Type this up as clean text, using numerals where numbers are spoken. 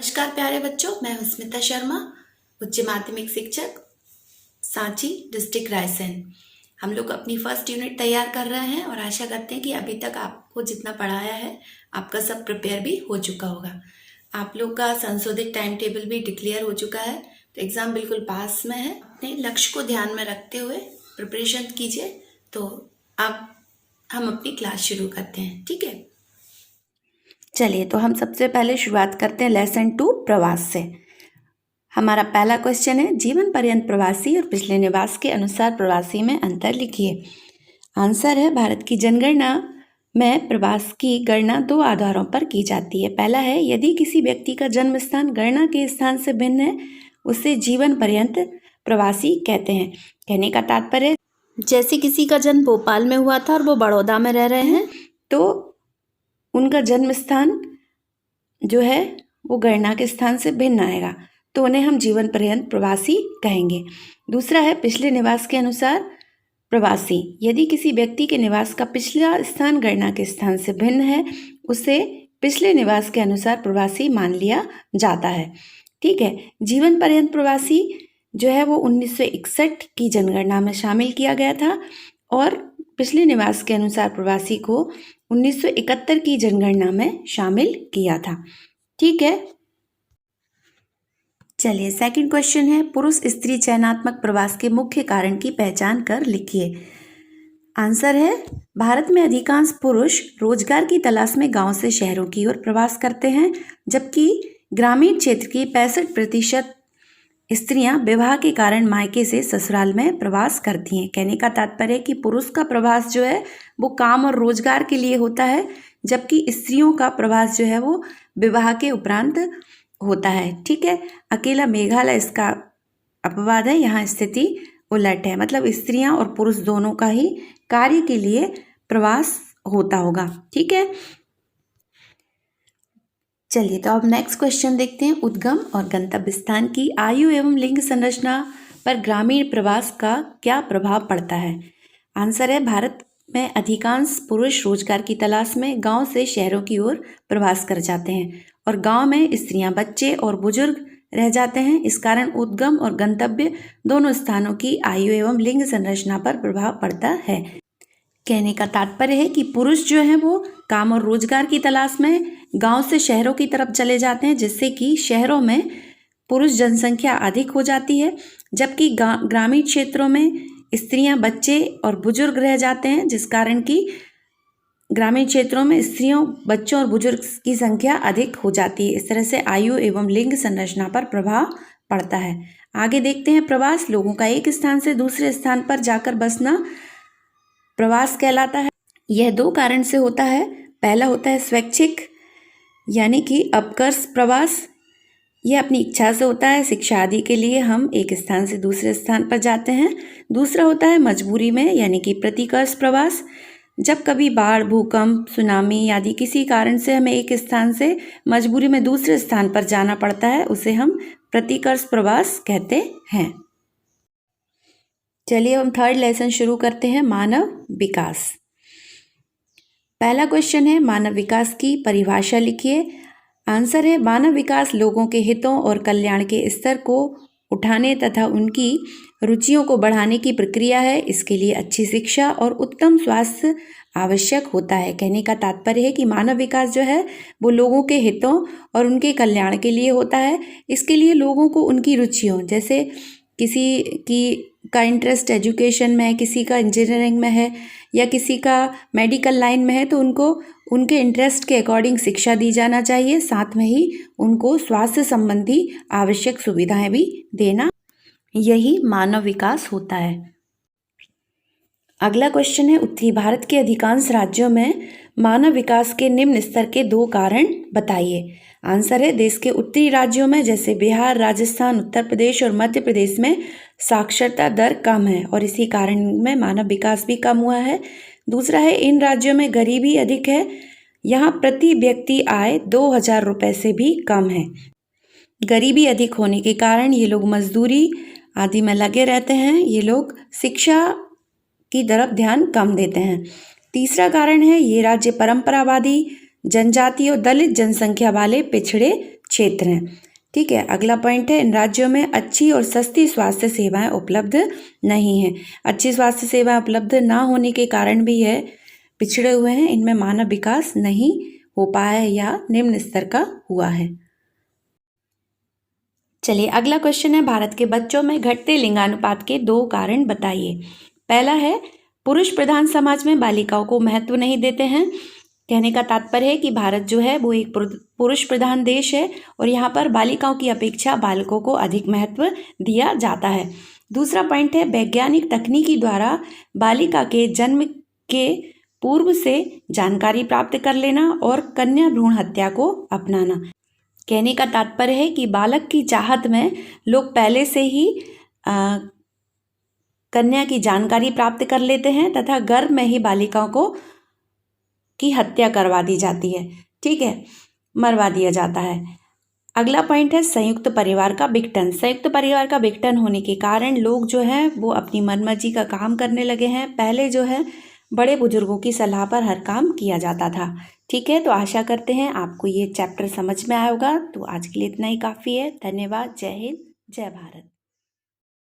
नमस्कार प्यारे बच्चों, मैं हूं स्मिता शर्मा, उच्च माध्यमिक शिक्षक, सांची डिस्ट्रिक्ट रायसेन। हम लोग अपनी फर्स्ट यूनिट तैयार कर रहे हैं और आशा करते हैं कि अभी तक आपको जितना पढ़ाया है आपका सब प्रिपेयर भी हो चुका होगा। आप लोग का संशोधित टाइम टेबल भी डिक्लेयर हो चुका है, तो एग्ज़ाम बिल्कुल पास में है। अपने लक्ष्य को ध्यान में रखते हुए प्रिपरेशन कीजिए। तो अब हम अपनी क्लास शुरू करते हैं, ठीक है। चलिए, तो हम सबसे पहले शुरुआत करते हैं लेसन 2 प्रवास से। हमारा पहला क्वेश्चन है, जीवन पर्यंत प्रवासी और पिछले निवास के अनुसार प्रवासी में अंतर लिखिए। आंसर है, भारत की जनगणना में प्रवास की गणना 2 आधारों पर की जाती है। पहला है, यदि किसी व्यक्ति का जन्म स्थान गणना के स्थान से भिन्न है, उसे जीवन पर्यंत प्रवासी कहते हैं। कहने का तात्पर्य, जैसे किसी का जन्म भोपाल में हुआ था और वो बड़ौदा में रह रहे हैं, तो उनका जन्म स्थान जो है वो गणना के स्थान से भिन्न आएगा, तो उन्हें हम जीवन पर्यंत प्रवासी कहेंगे। दूसरा है, पिछले निवास के अनुसार प्रवासी। यदि किसी व्यक्ति के निवास का पिछला स्थान गणना के स्थान से भिन्न है, उसे पिछले निवास के अनुसार प्रवासी मान लिया जाता है, ठीक है। जीवन पर्यंत प्रवासी जो है वो 1961 की जनगणना में शामिल किया गया था और पिछले निवास के अनुसार प्रवासी को 1971 की जनगणना में शामिल किया था, ठीक है। चलिए, सेकंड क्वेश्चन है, पुरुष स्त्री चयनात्मक प्रवास के मुख्य कारण की पहचान कर लिखिए। आंसर है, भारत में अधिकांश पुरुष रोजगार की तलाश में गांव से शहरों की ओर प्रवास करते हैं, जबकि ग्रामीण क्षेत्र की 65% स्त्रियां विवाह के कारण मायके से ससुराल में प्रवास करती हैं। कहने का तात्पर्य कि पुरुष का प्रवास जो है वो काम और रोजगार के लिए होता है, जबकि स्त्रियों का प्रवास जो है वो विवाह के उपरांत होता है, ठीक है। अकेला मेघालय इसका अपवाद है, यहाँ स्थिति उलट है, मतलब स्त्रियां और पुरुष दोनों का ही कार्य के लिए प्रवास होता होगा, ठीक है। चलिए, तो अब नेक्स्ट क्वेश्चन देखते हैं, उद्गम और गंतव्य स्थान की आयु एवं लिंग संरचना पर ग्रामीण प्रवास का क्या प्रभाव पड़ता है। आंसर है, भारत में अधिकांश पुरुष रोजगार की तलाश में गांव से शहरों की ओर प्रवास कर जाते हैं और गांव में स्त्रियां, बच्चे और बुजुर्ग रह जाते हैं। इस कारण उद्गम और गंतव्य दोनों स्थानों की आयु एवं लिंग संरचना पर प्रभाव पड़ता है। कहने का तात्पर्य है कि पुरुष जो है वो काम और रोजगार की तलाश में गांव से शहरों की तरफ चले जाते हैं, जिससे कि शहरों में पुरुष जनसंख्या अधिक हो जाती है, जबकि ग्रामीण क्षेत्रों में स्त्रियां, बच्चे और बुजुर्ग रह जाते हैं, जिस कारण कि ग्रामीण क्षेत्रों में स्त्रियों, बच्चों और बुजुर्ग की संख्या अधिक हो जाती है। इस तरह से आयु एवं लिंग संरचना पर प्रभाव पड़ता है। आगे देखते हैं, प्रवास लोगों का एक स्थान से दूसरे स्थान पर जाकर बसना प्रवास कहलाता है। यह 2 कारण से होता है। पहला होता है स्वैच्छिक, यानी कि अपकर्ष प्रवास, यह अपनी इच्छा से होता है, शिक्षा आदि के लिए हम एक स्थान से दूसरे स्थान पर जाते हैं। दूसरा होता है मजबूरी में, यानी कि प्रतिकर्ष प्रवास, जब कभी बाढ़, भूकंप, सुनामी आदि किसी कारण से हमें एक स्थान से मजबूरी में दूसरे स्थान पर जाना पड़ता है, उसे हम प्रतिकर्ष प्रवास कहते हैं। चलिए, हम थर्ड लेसन शुरू करते हैं, मानव विकास। पहला क्वेश्चन है, मानव विकास की परिभाषा लिखिए। आंसर है, मानव विकास लोगों के हितों और कल्याण के स्तर को उठाने तथा उनकी रुचियों को बढ़ाने की प्रक्रिया है। इसके लिए अच्छी शिक्षा और उत्तम स्वास्थ्य आवश्यक होता है। कहने का तात्पर्य है कि मानव विकास जो है वो लोगों के हितों और उनके कल्याण के लिए होता है। इसके लिए लोगों को उनकी रुचियों, जैसे किसी का इंटरेस्ट एजुकेशन में है, किसी का इंजीनियरिंग में है या किसी का मेडिकल लाइन में है, तो उनको उनके इंटरेस्ट के अकॉर्डिंग शिक्षा दी जाना चाहिए। साथ में ही उनको स्वास्थ्य संबंधी आवश्यक सुविधाएं भी देना, यही मानव विकास होता है। अगला क्वेश्चन है, उत्तरी भारत के अधिकांश राज्यों में मानव विकास के निम्न स्तर के 2 कारण बताइए। आंसर है, देश के उत्तरी राज्यों में जैसे बिहार, राजस्थान, उत्तर प्रदेश और मध्य प्रदेश में साक्षरता दर कम है और इसी कारण में मानव विकास भी कम हुआ है। दूसरा है, इन राज्यों में गरीबी अधिक है, यहाँ प्रति व्यक्ति आय 2000 रुपये से भी कम है। गरीबी अधिक होने के कारण ये लोग मजदूरी आदि में लगे रहते हैं, ये लोग शिक्षा की तरफ ध्यान कम देते हैं। तीसरा कारण है, ये राज्य परंपरावादी, जनजाति और दलित जनसंख्या वाले पिछड़े क्षेत्र हैं। ठीक है, अगला पॉइंट है इन राज्यों में अच्छी और सस्ती स्वास्थ्य सेवाएं उपलब्ध नहीं हैं। अच्छी स्वास्थ्य सेवाएं उपलब्ध ना होने के कारण भी यह पिछड़े हुए हैं, इनमें मानव विकास नहीं हो पाया है या निम्न स्तर का हुआ है। चलिए अगला क्वेश्चन है, भारत के बच्चों में घटते लिंगानुपात के 2 कारण बताइए। पहला है, पुरुष प्रधान समाज में बालिकाओं को महत्व नहीं देते हैं। कहने का तात्पर्य है कि भारत जो है वो एक पुरुष प्रधान देश है और यहाँ पर बालिकाओं की अपेक्षा बालकों को अधिक महत्व दिया जाता है। दूसरा पॉइंट है, वैज्ञानिक तकनीकी द्वारा बालिका के जन्म के पूर्व से जानकारी प्राप्त कर लेना और कन्या भ्रूण हत्या को अपनाना। कहने का तात्पर्य है कि बालक की चाहत में लोग पहले से ही कन्या की जानकारी प्राप्त कर लेते हैं तथा गर्भ में ही बालिकाओं को की हत्या करवा दी जाती है। ठीक है, मरवा दिया जाता है। अगला पॉइंट है, संयुक्त परिवार का विघटन। संयुक्त परिवार का विघटन होने के कारण लोग जो हैं वो अपनी मनमर्जी का काम करने लगे हैं। पहले जो है बड़े बुजुर्गों की सलाह पर हर काम किया जाता था। ठीक है, तो आशा करते हैं आपको ये चैप्टर समझ में आया होगा। तो आज के लिए इतना ही काफ़ी है। धन्यवाद। जय हिंद, जय भारत।